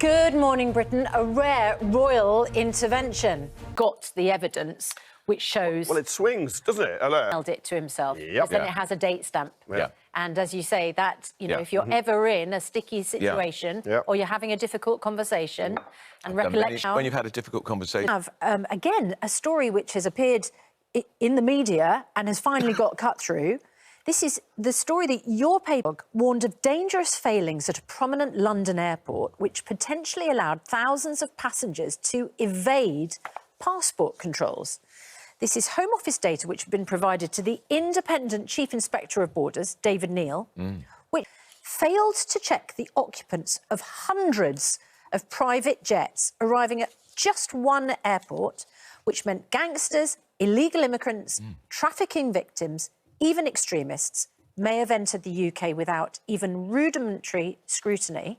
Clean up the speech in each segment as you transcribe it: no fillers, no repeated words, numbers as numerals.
Good morning, Britain. A rare royal intervention. Got the evidence which shows... Well, it swings, doesn't it? ...held it to himself. Yep. Then it has a date stamp. Yeah. And as you say, that, you know, if you're ever in a sticky situation or you're having a difficult conversation and recollection... When you've had a difficult conversation... ...have, again, a story which has appeared in the media and has finally got cut through. This is the story that your paper warned of dangerous failings at a prominent London airport, which potentially allowed thousands of passengers to evade passport controls. This is Home Office data which had been provided to the independent Chief Inspector of Borders, David Neal, which failed to check the occupants of hundreds of private jets arriving at just one airport, which meant gangsters, illegal immigrants, trafficking victims, even extremists, may have entered the UK without even rudimentary scrutiny.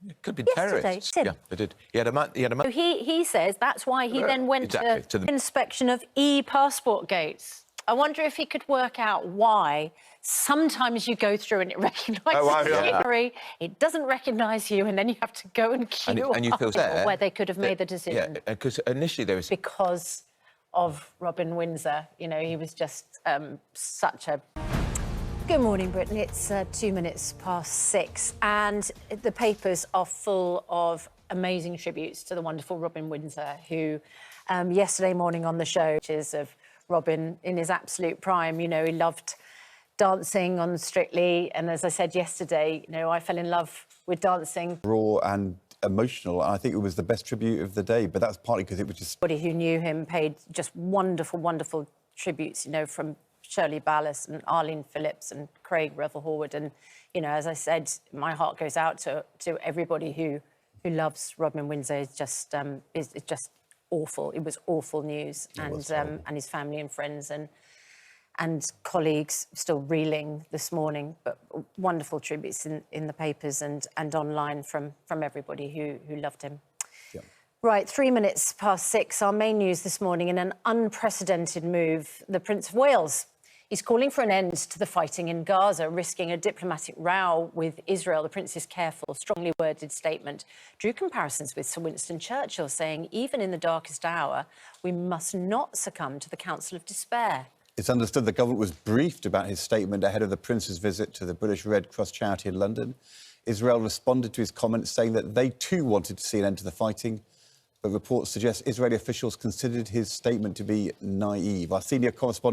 It could be terrorists. Yeah, they did. He had a month. So he says that's why he then went to the inspection of e-passport gates. I wonder if he could work out why sometimes you go through and it recognises you. It doesn't recognise you, and then you have to go and queue and you feel where they could have made the decision. Yeah, because initially there was... Because of Robin Windsor. You know, he was just such a... Good morning, Britain. It's 2 minutes past 6, and the papers are full of amazing tributes to the wonderful Robin Windsor, who yesterday morning on the show, which is of Robin in his absolute prime. You know, he loved dancing on Strictly, and as I said yesterday, you know, I fell in love with dancing. Raw and emotional. I think it was the best tribute of the day, but that's partly because it was just... Everybody who knew him paid just wonderful, wonderful tributes, you know, from Shirley Ballas and Arlene Phillips and Craig Revel-Horwood. And, you know, as I said, my heart goes out to everybody who loves Robin Windsor. It's just awful. It was awful news. And his family and friends and colleagues still reeling this morning, but wonderful tributes in the papers and online from everybody who loved him. Yeah. Right, 3 minutes past 6, our main news this morning. In an unprecedented move, the Prince of Wales is calling for an end to the fighting in Gaza, risking a diplomatic row with Israel. The Prince's careful, strongly worded statement drew comparisons with Sir Winston Churchill, saying, even in the darkest hour, we must not succumb to the counsel of despair. It's understood the government was briefed about his statement ahead of the Prince's visit to the British Red Cross charity in London. Israel responded to his comments, saying that they too wanted to see an end to the fighting, but reports suggest Israeli officials considered his statement to be naive. Our senior correspondent